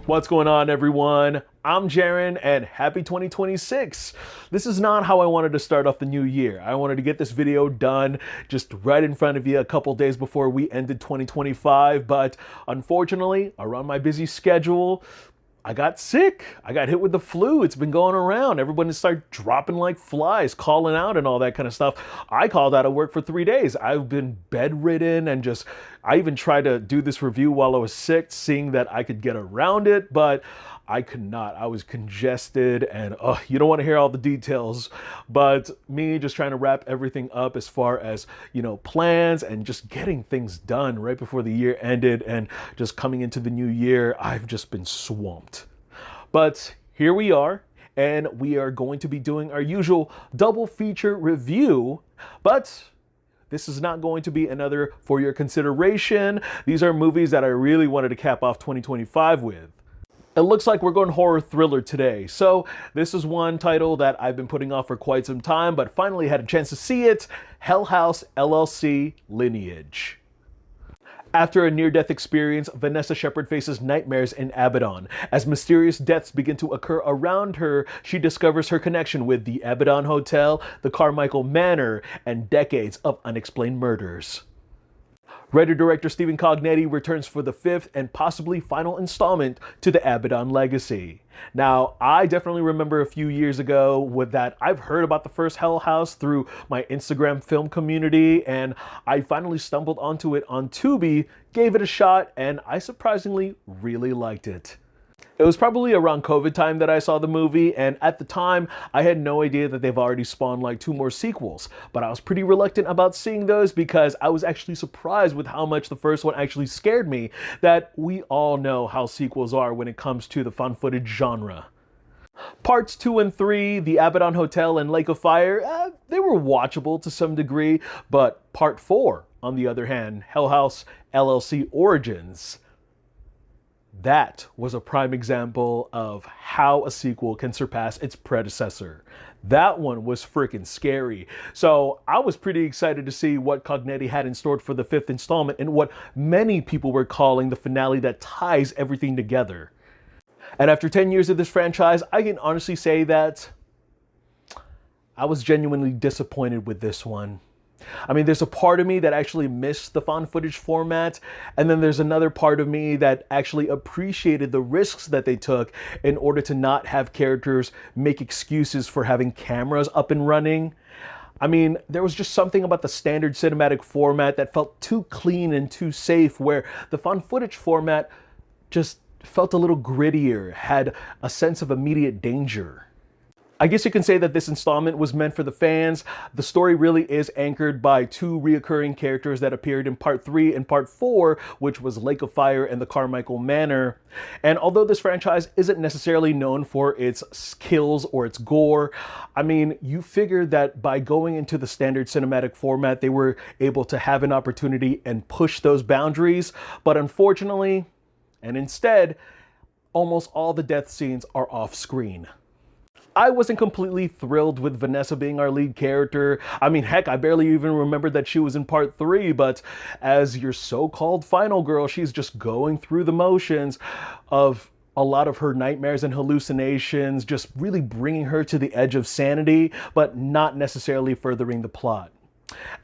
What's going on, everyone? I'm Jaren, and happy 2026. This is not how I wanted to start off the new year. I wanted to get this video done just right in front of you a couple days before we ended 2025, but unfortunately, around my busy schedule, I got sick. I got hit with the flu. It's been going around. Everyone started dropping like flies, calling out and all that kind of stuff. I called out of work for 3 days. I've been bedridden and I even tried to do this review while I was sick, seeing that I could get around it, but I could not. I was congested and you don't want to hear all the details, but me just trying to wrap everything up as far as, plans and just getting things done right before the year ended and just coming into the new year, I've just been swamped. But here we are, and we are going to be doing our usual double feature review, but this is not going to be another for your consideration. These are movies that I really wanted to cap off 2025 with. It looks like we're going horror thriller today. So this is one title that I've been putting off for quite some time, but finally had a chance to see it. Hell House LLC Lineage. After a near-death experience, Vanessa Shepard faces nightmares in Abaddon. As mysterious deaths begin to occur around her, she discovers her connection with the Abaddon Hotel, the Carmichael Manor, and decades of unexplained murders. Writer-director Stephen Cognetti returns for the fifth and possibly final installment to the Abaddon legacy. Now, I definitely remember a few years ago with that I've heard about the first Hell House through my Instagram film community, and I finally stumbled onto it on Tubi, gave it a shot, and I surprisingly really liked it. It was probably around COVID time that I saw the movie, and at the time, I had no idea that they've already spawned like 2 more sequels. But I was pretty reluctant about seeing those because I was actually surprised with how much the first one actually scared me, that we all know how sequels are when it comes to the found footage genre. Parts 2 and 3, The Abaddon Hotel and Lake of Fire, they were watchable to some degree, but Part 4, on the other hand, Hell House LLC Origins, that was a prime example of how a sequel can surpass its predecessor. That one was freaking scary. So I was pretty excited to see what Cognetti had in store for the 5th installment and what many people were calling the finale that ties everything together. And after 10 years of this franchise, I can honestly say that I was genuinely disappointed with this one. I mean, there's a part of me that actually missed the found footage format, and then there's another part of me that actually appreciated the risks that they took in order to not have characters make excuses for having cameras up and running. I mean, there was just something about the standard cinematic format that felt too clean and too safe, where the found footage format just felt a little grittier, had a sense of immediate danger. I guess you can say that this installment was meant for the fans. The story really is anchored by 2 reoccurring characters that appeared in Part 3 and Part 4, which was Lake of Fire and the Carmichael Manor. And although this franchise isn't necessarily known for its kills or its gore, I mean, you figure that by going into the standard cinematic format, they were able to have an opportunity and push those boundaries. But unfortunately, and instead, almost all the death scenes are off screen. I wasn't completely thrilled with Vanessa being our lead character. I mean, heck, I barely even remembered that she was in Part 3, but as your so-called final girl, she's just going through the motions of a lot of her nightmares and hallucinations, just really bringing her to the edge of sanity, but not necessarily furthering the plot.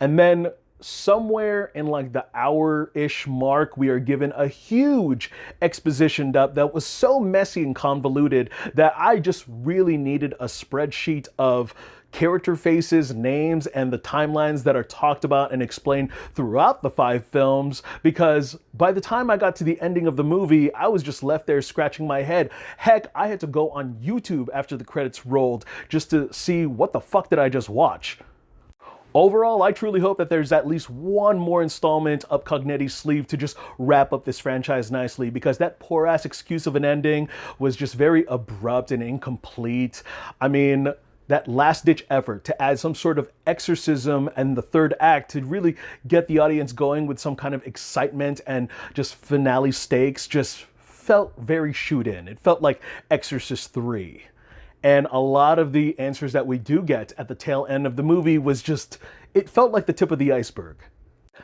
And then somewhere in like the hour-ish mark, we are given a huge exposition dump that was so messy and convoluted that I just really needed a spreadsheet of character faces, names, and the timelines that are talked about and explained throughout the 5 films, because by the time I got to the ending of the movie, I was just left there scratching my head. Heck, I had to go on YouTube after the credits rolled just to see what the fuck did I just watch. Overall, I truly hope that there's at least one more installment up Cognetti's sleeve to just wrap up this franchise nicely, because that poor ass excuse of an ending was just very abrupt and incomplete. I mean, that last-ditch effort to add some sort of exorcism and the 3rd act to really get the audience going with some kind of excitement and just finale stakes just felt very shoot-in. It felt like Exorcist 3. And a lot of the answers that we do get at the tail end of the movie was just, it felt like the tip of the iceberg.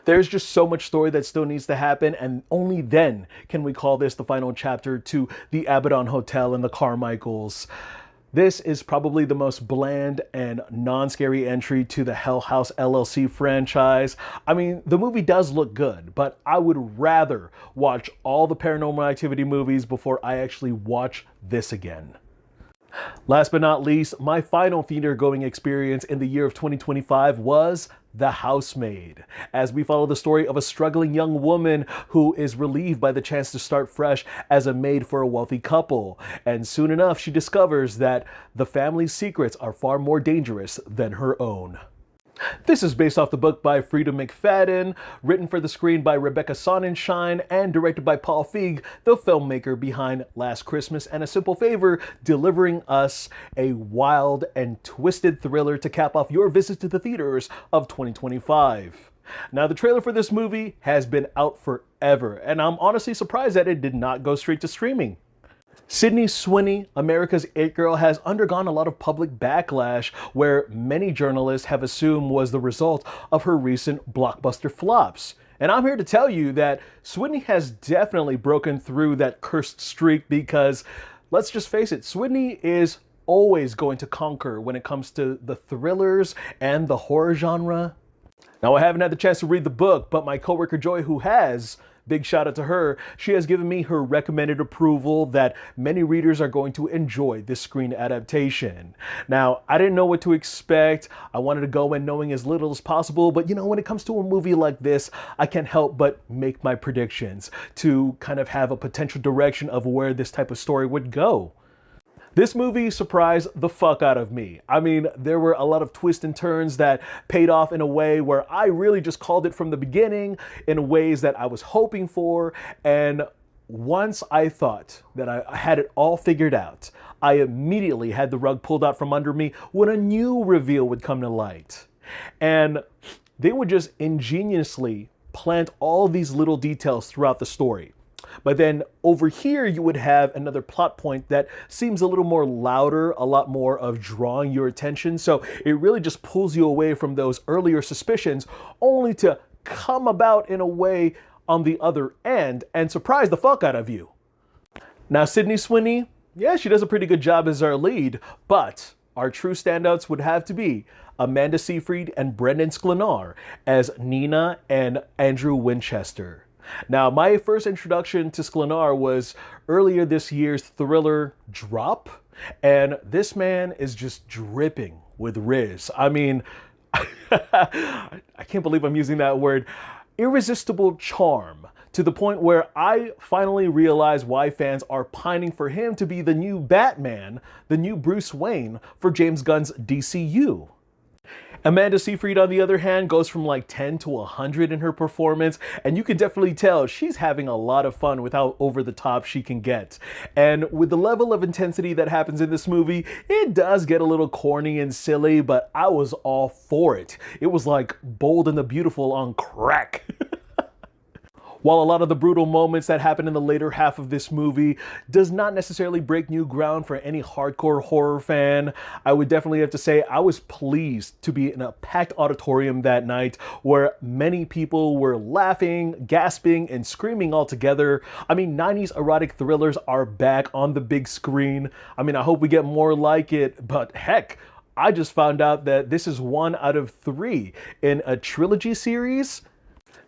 There's just so much story that still needs to happen, and only then can we call this the final chapter to the Abaddon Hotel and the Carmichaels. This is probably the most bland and non-scary entry to the Hell House LLC franchise. I mean, the movie does look good, but I would rather watch all the Paranormal Activity movies before I actually watch this again. Last but not least, my final theater-going experience in the year of 2025 was The Housemaid, as we follow the story of a struggling young woman who is relieved by the chance to start fresh as a maid for a wealthy couple. And soon enough, she discovers that the family's secrets are far more dangerous than her own. This is based off the book by Frida McFadden, written for the screen by Rebecca Sonnenschein, and directed by Paul Feig, the filmmaker behind Last Christmas and A Simple Favor, delivering us a wild and twisted thriller to cap off your visit to the theaters of 2025. Now, the trailer for this movie has been out forever, and I'm honestly surprised that it did not go straight to streaming. Sydney Sweeney, America's It Girl, has undergone a lot of public backlash where many journalists have assumed was the result of her recent blockbuster flops. And I'm here to tell you that Sweeney has definitely broken through that cursed streak because, let's just face it, Sweeney is always going to conquer when it comes to the thrillers and the horror genre. Now, I haven't had the chance to read the book, but my coworker Joy, who has, big shout out to her, she has given me her recommended approval that many readers are going to enjoy this screen adaptation. Now, I didn't know what to expect. I wanted to go in knowing as little as possible, but you know, when it comes to a movie like this, I can't help but make my predictions to kind of have a potential direction of where this type of story would go. This movie surprised the fuck out of me. I mean, there were a lot of twists and turns that paid off in a way where I really just called it from the beginning in ways that I was hoping for. And once I thought that I had it all figured out, I immediately had the rug pulled out from under me when a new reveal would come to light. And they would just ingeniously plant all these little details throughout the story. But then over here, you would have another plot point that seems a little more louder, a lot more of drawing your attention. So it really just pulls you away from those earlier suspicions, only to come about in a way on the other end and surprise the fuck out of you. Now, Sydney Sweeney, yeah, she does a pretty good job as our lead, but our true standouts would have to be Amanda Seyfried and Brendan Sklenar as Nina and Andrew Winchester. Now, my first introduction to Sklenar was earlier this year's thriller Drop, and this man is just dripping with riz. I mean, I can't believe I'm using that word. Irresistible charm, to the point where I finally realized why fans are pining for him to be the new Batman, the new Bruce Wayne for James Gunn's DCU. Amanda Seyfried, on the other hand, goes from like 10 to 100 in her performance, and you can definitely tell she's having a lot of fun with how over the top she can get. And with the level of intensity that happens in this movie, it does get a little corny and silly, but I was all for it. It was like Bold and the Beautiful on crack. While a lot of the brutal moments that happen in the later half of this movie does not necessarily break new ground for any hardcore horror fan, I would definitely have to say I was pleased to be in a packed auditorium that night where many people were laughing, gasping, and screaming all together. I mean, 90s erotic thrillers are back on the big screen. I mean, I hope we get more like it, but heck, I just found out that this is 1 out of 3 in a trilogy series.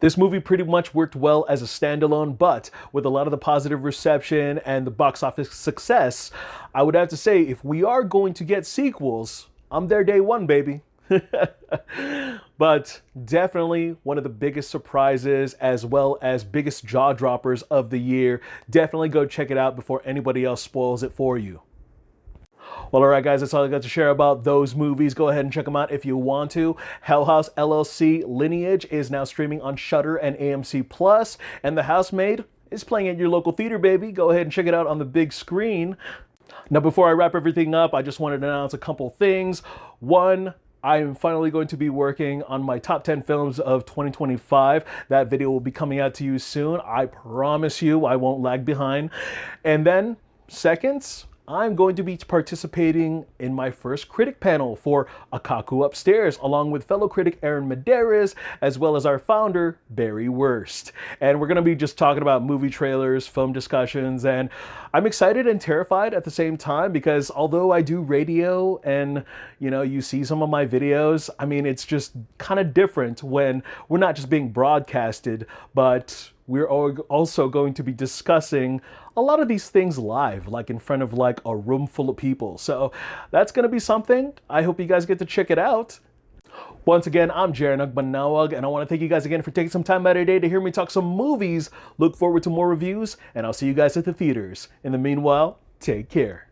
This movie pretty much worked well as a standalone, but with a lot of the positive reception and the box office success, I would have to say if we are going to get sequels, I'm there day one, baby. But definitely one of the biggest surprises as well as biggest jaw droppers of the year. Definitely go check it out before anybody else spoils it for you. Well, all right, guys, that's all I got to share about those movies. Go ahead and check them out if you want to. Hell House LLC Lineage is now streaming on Shudder and AMC Plus, and The Housemaid is playing at your local theater, baby. Go ahead and check it out on the big screen. Now, before I wrap everything up, I just wanted to announce a couple things. One, I'm finally going to be working on my top 10 films of 2025. That video will be coming out to you soon. I promise you I won't lag behind. And then, second, I'm going to be participating in my first critic panel for Akaku Upstairs, along with fellow critic Aaron Medeiros, as well as our founder, Barry Wurst. And we're going to be just talking about movie trailers, film discussions, and I'm excited and terrified at the same time because although I do radio and, you see some of my videos, I mean, it's just kind of different when we're not just being broadcasted, but we're also going to be discussing a lot of these things live, like in front of like a room full of people. So that's going to be something. I hope you guys get to check it out. Once again, I'm Jaren Ugbanawag, and I want to thank you guys again for taking some time out of your day to hear me talk some movies. Look forward to more reviews, and I'll see you guys at the theaters. In the meanwhile, take care.